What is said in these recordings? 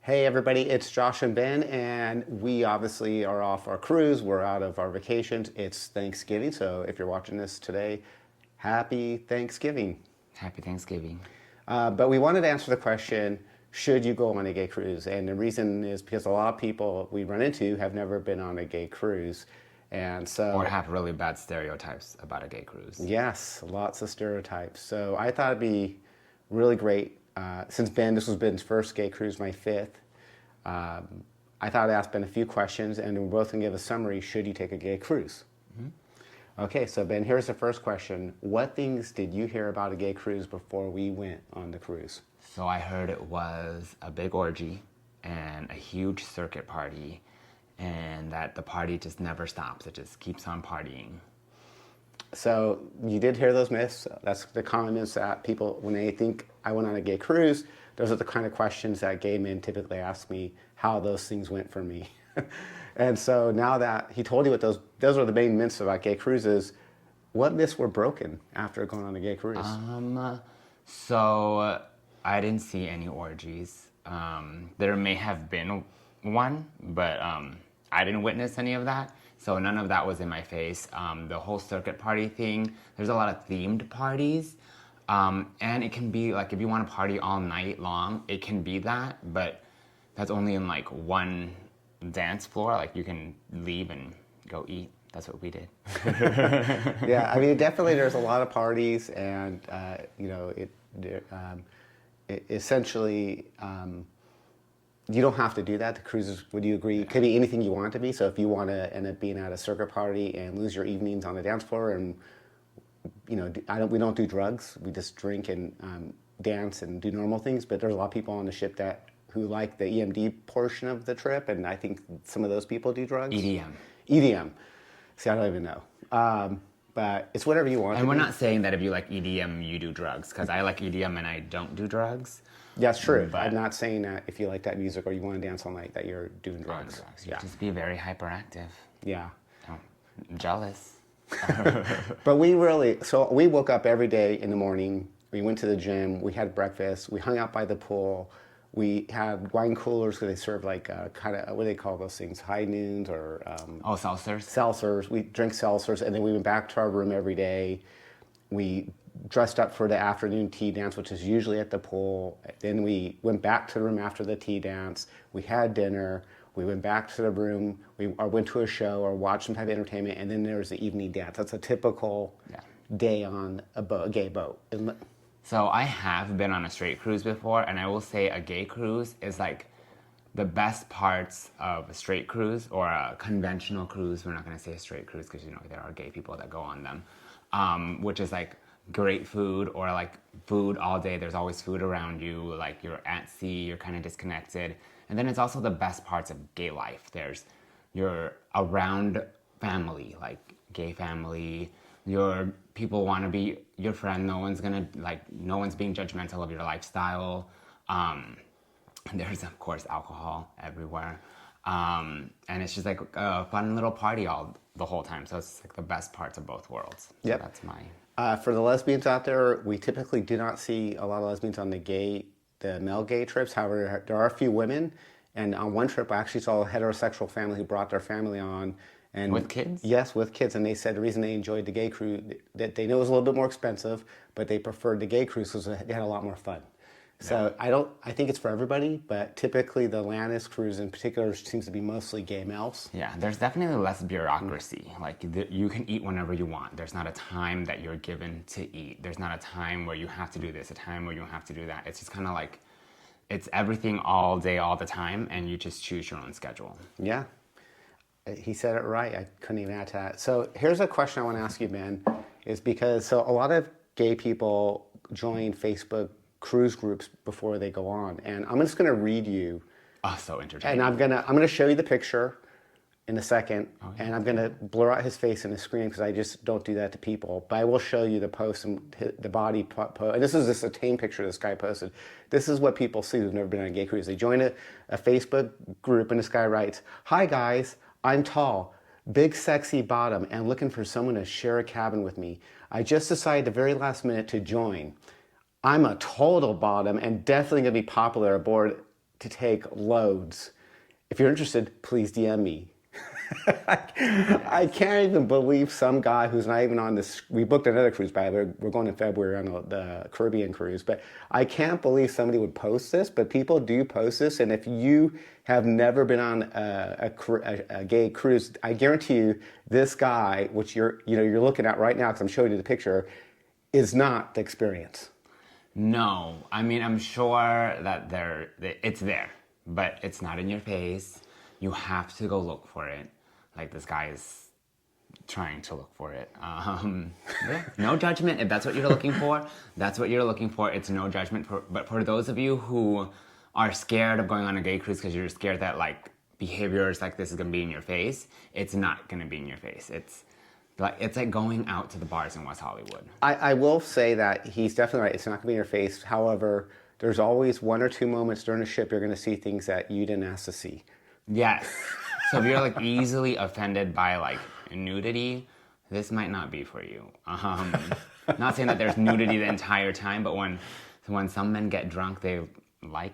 Hey everybody, it's Josh and Ben, and we obviously are off our cruise. We're out of our vacations. It's Thanksgiving, so if you're watching this today, happy Thanksgiving. Happy Thanksgiving. But we wanted to answer the question, should you go on a gay cruise? And the reason is because a lot of people we run into have never been on a gay cruise. And Or so, have really bad stereotypes about a gay cruise. yes, lots of stereotypes. So I thought it'd be really great, since this was Ben's first gay cruise, my fifth. I thought I'd ask Ben a few questions, and we're both gonna give a summary. Should you take a gay cruise? Okay, so Ben, here's the first question. What things did you hear about a gay cruise before we went on the cruise? So I heard it was a big orgy and a huge circuit party, and that the party just never stops. It just keeps on partying. So you did hear those myths. That's the common myths that people, when they think I went on a gay cruise, those are the kind of questions that gay men typically ask me, how those things went for me. And so now that he told you what those are the main myths about gay cruises, what myths were broken after going on a gay cruise? So I didn't see any orgies. There may have been one, but I didn't witness any of that. So none of that was in my face. The whole circuit party thing, there's a lot of themed parties. And it can be like, if you want to party all night long, it can be that, but that's only in like one dance floor. Like you can leave and go eat. That's what we did. Yeah, I mean, definitely there's a lot of parties, and essentially, you don't have to do that. The cruises, would you agree? It could be anything you want it to be. So if you want to end up being at a circuit party and lose your evenings on the dance floor, and we don't do drugs. We just drink and dance and do normal things. But there's a lot of people on the ship who like the EMD portion of the trip, and I think some of those people do drugs. EDM. EDM. See, I don't even know. But it's whatever you want. And we're not saying that if you like EDM, you do drugs, because I like EDM and I don't do drugs. Yeah, that's true. But I'm not saying that if you like that music or you want to dance all night that you're doing drugs. You just be very hyperactive. Yeah. I'm jealous. But we woke up every day in the morning. We went to the gym. We had breakfast. We hung out by the pool. We had wine coolers because they serve like kind of, what do they call those things? High noons or Seltzers. seltzers. We drank seltzers, and then we went back to our room every day. We dressed up for the afternoon tea dance, which is usually at the pool. Then we went back to the room after the tea dance. We had dinner. We went back to the room. We went to a show or watched some type of entertainment, and then there was the evening dance. That's a typical day on a gay boat. So I have been on a straight cruise before, and I will say a gay cruise is like the best parts of a straight cruise or a conventional cruise. We're not going to say a straight cruise because there are gay people that go on them, which is like great food or like food all day. There's always food around you. Like you're at sea, you're kind of disconnected. And then it's also the best parts of gay life. You're around family, like gay family. Your people want to be your friend. No one's being judgmental of your lifestyle. There's of course alcohol everywhere. And it's just like a fun little party the whole time. So it's like the best parts of both worlds. Yep. So that's my... For the lesbians out there, we typically do not see a lot of lesbians on the male gay trips. However, there are a few women. And on one trip, I actually saw a heterosexual family who brought their family on. And with kids? Yes, with kids. And they said the reason they enjoyed the gay cruise, that they knew it was a little bit more expensive, but they preferred the gay cruise because they had a lot more fun. So I think it's for everybody, but typically the Atlantis cruise in particular seems to be mostly gay males. Yeah, there's definitely less bureaucracy. Like you can eat whenever you want. There's not a time that you're given to eat. There's not a time where you have to do this, a time where you have to do that. It's just kind of like, it's everything all day, all the time, and you just choose your own schedule. Yeah, he said it right. I couldn't even add to that. So here's a question I want to ask you, Ben, is because a lot of gay people join Facebook cruise groups before they go on, and I'm just going to read you. Oh, so entertaining. And I'm gonna show you the picture in a second, and I'm gonna blur out his face in the screen because I just don't do that to people. But I will show you the post and the body post. And this is just a tame picture this guy posted. This is what people see who've never been on a gay cruise. They join a Facebook group, and this guy writes, "Hi guys, I'm tall, big sexy bottom, and looking for someone to share a cabin with me. I just decided the very last minute to join. I'm a total bottom and definitely gonna be popular aboard to take loads. If you're interested, please DM me. I can't even believe some guy who's not even on this. We booked another cruise, by the way. We're going in February on the Caribbean cruise. But I can't believe somebody would post this. But people do post this. And if you have never been on a gay cruise, I guarantee you this guy, which you're looking at right now, because I'm showing you the picture, is not the experience. No, I mean, I'm sure that it's there, but it's not in your face. You have to go look for it. Like this guy is trying to look for it. Yeah, no judgment. If that's what you're looking for, that's what you're looking for. It's no judgment. But for those of you who are scared of going on a gay cruise because you're scared that like behaviors like this is gonna be in your face, it's not gonna be in your face. It's like going out to the bars in West Hollywood. I will say that he's definitely right. It's not going to be in your face. However, there's always 1 or 2 moments during a ship you're going to see things that you didn't ask to see. Yes. So if you're like easily offended by like nudity, this might not be for you. Not saying that there's nudity the entire time, but when some men get drunk, they like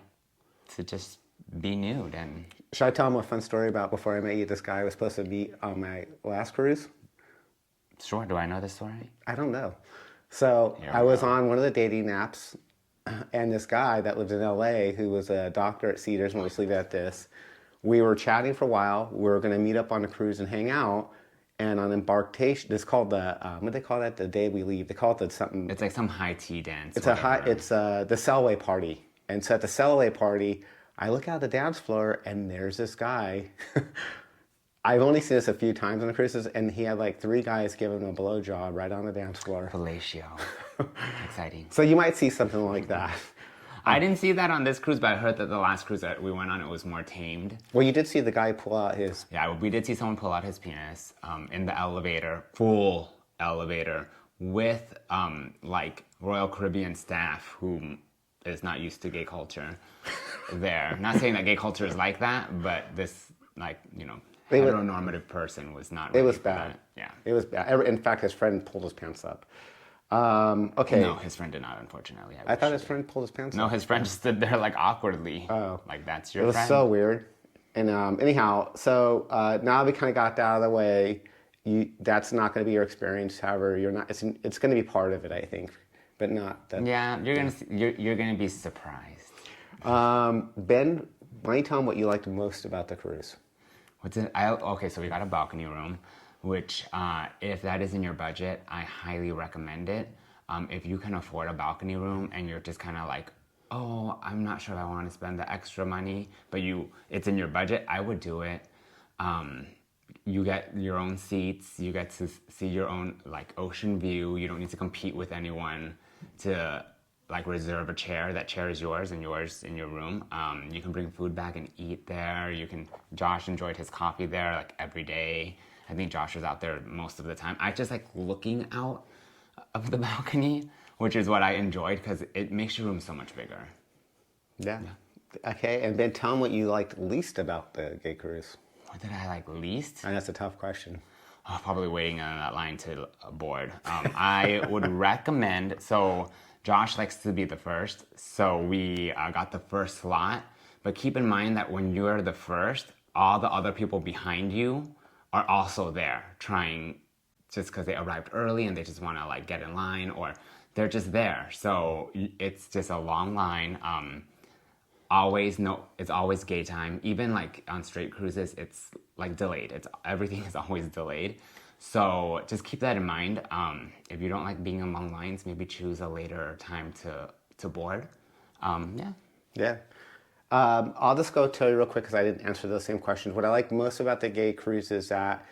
to just be nude. And should I tell him a fun story about before I met you? This guy I was supposed to meet on my last cruise. Sure. Do I know this story? I don't know. So I was on one of the dating apps, and this guy that lives in LA, who was a doctor at Cedars, and we'll just leave it at this. We were chatting for a while. We were going to meet up on a cruise and hang out. And on embarkation, it's called the what do they call that? The day we leave. They call it the something. It's like some high tea dance. It's the Selway party. And so at the Selway party, I look out the dance floor, and there's this guy. I've only seen this a few times on the cruises, and he had like 3 guys giving him a blowjob right on the dance floor. Fellatio. Exciting. So you might see something like that. I didn't see that on this cruise, but I heard that the last cruise that we went on, it was more tamed. Well, you did see the guy pull out his... Yeah, we did see someone pull out his penis in the elevator, full elevator, with like Royal Caribbean staff who is not used to gay culture there. Not saying that gay culture is like that, but this, like, heteronormative person was not ready. It was for bad. That. Yeah. It was bad. In fact, his friend pulled his pants up. Okay. No, his friend did not, unfortunately. I thought his friend pulled his pants up. No, his friend just stood there like awkwardly. Oh. Like, that's your friend. It was so weird. And anyhow, so now we kind of got that out of the way. That's not going to be your experience. However, you're not. It's going to be part of it, I think, but not that. Yeah, you're gonna be surprised. Ben, why don't you tell him what you liked most about the cruise? Okay, so we got a balcony room, which if that is in your budget, I highly recommend it. If you can afford a balcony room and you're just kind of like, oh, I'm not sure if I want to spend the extra money, but it's in your budget, I would do it. You get your own seats, you get to see your own like ocean view. You don't need to compete with anyone to like reserve a chair. That chair is yours and yours in your room. You can bring food back and eat there. Josh enjoyed his coffee there like every day. I think Josh was out there most of the time. I just like looking out of the balcony, which is what I enjoyed because it makes your room so much bigger. Yeah. Okay, and then tell them what you liked least about the gay cruise. What did I like least? And that's a tough question. Oh, probably waiting on that line to board. I would recommend, so Josh likes to be the first, so we got the first slot. But keep in mind that when you're the first, all the other people behind you are also there trying, just because they arrived early and they just want to like get in line, or they're just there. So it's just a long line. It's always gay time. Even like on straight cruises, it's like delayed. Everything is always delayed. So just keep that in mind. If you don't like being among lines, maybe choose a later time to board. Yeah. Yeah. I'll just go tell you real quick because I didn't answer those same questions. What I like most about the gay cruise is that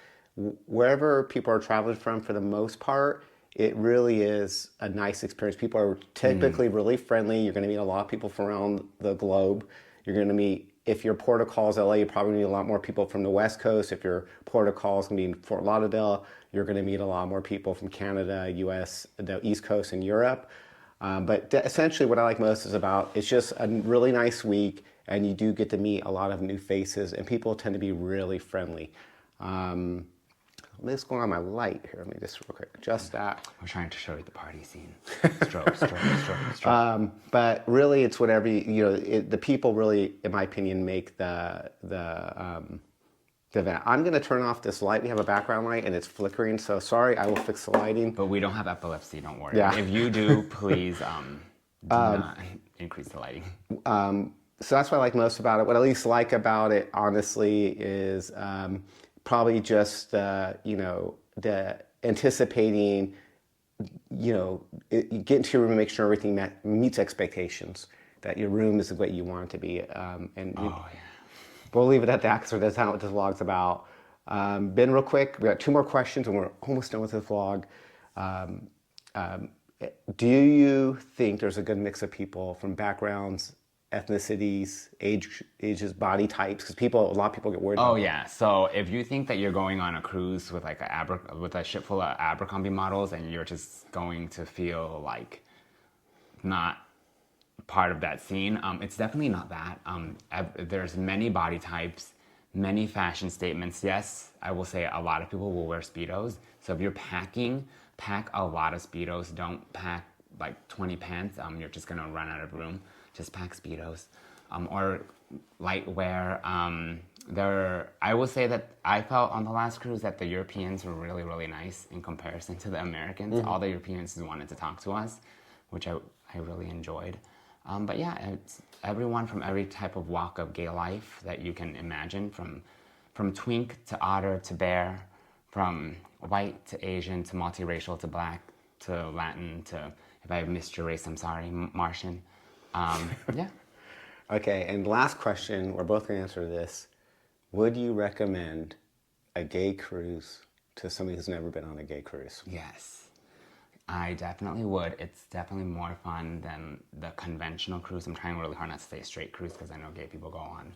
wherever people are traveling from, for the most part, it really is a nice experience. People are typically really friendly. You're going to meet a lot of people from around the globe. You're going to meet, if your port of call is LA, you probably meet a lot more people from the West Coast. If your port of call is going to be in Fort Lauderdale, you're going to meet a lot more people from Canada, US, the East Coast, and Europe. But essentially what I like most is it's just a really nice week, and you do get to meet a lot of new faces, and people tend to be really friendly. what's going on my light here? Let me just real quick adjust that. We're trying to show you the party scene. Stroke. But really, it's whatever the people really, in my opinion, make the event. I'm going to turn off this light. We have a background light and it's flickering. So sorry, I will fix the lighting. But we don't have epilepsy. Don't worry. Yeah. If you do, please do not increase the lighting. So that's what I like most about it. What I least like about it, honestly, is probably just the anticipating. You get into your room and make sure everything meets expectations. That your room is what you want it to be. We'll leave it at that because that's not what this vlog's about. Ben, real quick, we got 2 more questions and we're almost done with this vlog. Do you think there's a good mix of people from backgrounds, ethnicities, ages, body types? Because a lot of people get worried. Oh yeah. So if you think that you're going on a cruise with like with a ship full of Abercrombie models and you're just going to feel like not part of that scene, it's definitely not that. There's many body types, many fashion statements. Yes, I will say a lot of people will wear Speedos. So if you're packing, pack a lot of Speedos. Don't pack like 20 pants. You're just gonna run out of room. Just pack Speedos. Or light wear. I will say that I felt on the last cruise that the Europeans were really, really nice in comparison to the Americans. All the Europeans wanted to talk to us, which I really enjoyed. But yeah, it's everyone from every type of walk of gay life that you can imagine, from twink to otter to bear, from white to Asian to multiracial to black to Latin to, if I missed your race, I'm sorry, Martian. Yeah. Okay, and last question, we're both going to answer this. Would you recommend a gay cruise to somebody who's never been on a gay cruise? Yes. I definitely would. It's definitely more fun than the conventional cruise. I'm trying really hard not to say straight cruise because I know gay people go on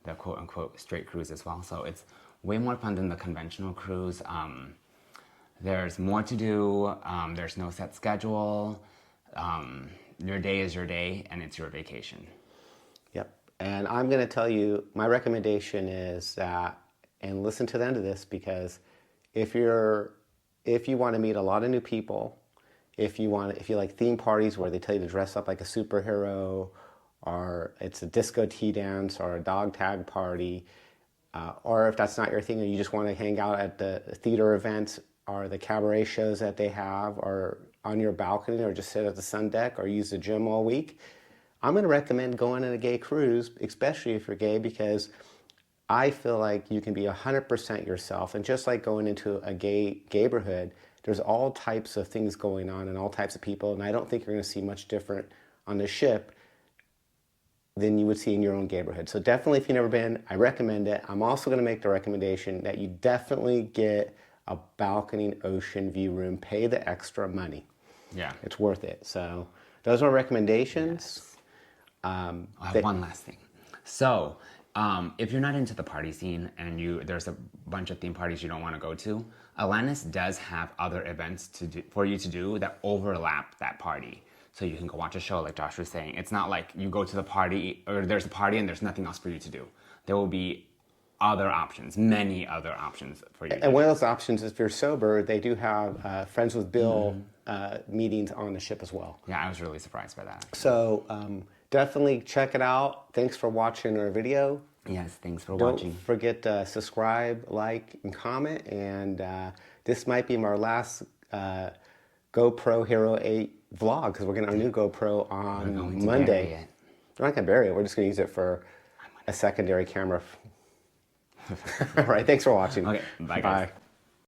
the quote-unquote straight cruise as well. So it's way more fun than the conventional cruise. There's more to do. There's no set schedule. Your day is your day, and it's your vacation. Yep. And I'm going to tell you, my recommendation is that, and listen to the end of this, because if you want to meet a lot of new people, if you like theme parties where they tell you to dress up like a superhero, or it's a disco tea dance or a dog tag party, or if that's not your thing and you just want to hang out at the theater events or the cabaret shows that they have, or on your balcony, or just sit at the sun deck or use the gym all week, I'm going to recommend going on a gay cruise, especially if you're gay, because I feel like you can be 100% yourself. And just like going into a gay neighborhood, there's all types of things going on and all types of people. And I don't think you're going to see much different on the ship than you would see in your own neighborhood. So definitely, if you've never been, I recommend it. I'm also going to make the recommendation that you definitely get a balcony ocean view room. Pay the extra money. Yeah. It's worth it. So those are my recommendations. Yes. I have one last thing. So if you're not into the party scene and there's a bunch of theme parties you don't want to go to, Atlantis does have other events for you to do that overlap that party. So you can go watch a show, like Josh was saying. It's not like you go to the party, or there's a party and there's nothing else for you to do. There will be other options, many other options for you. And one of those options is if you're sober, they do have Friends with Bill meetings on the ship as well. Yeah, I was really surprised by that. So definitely check it out. Thanks for watching our video. Yes, thanks for watching. Don't forget to subscribe, like, and comment. And this might be my last GoPro Hero 8 vlog, because we're getting our new GoPro on Monday. We're not going to bury it. We're just going to use it for a secondary camera. All right, thanks for watching. Okay, bye guys. Bye.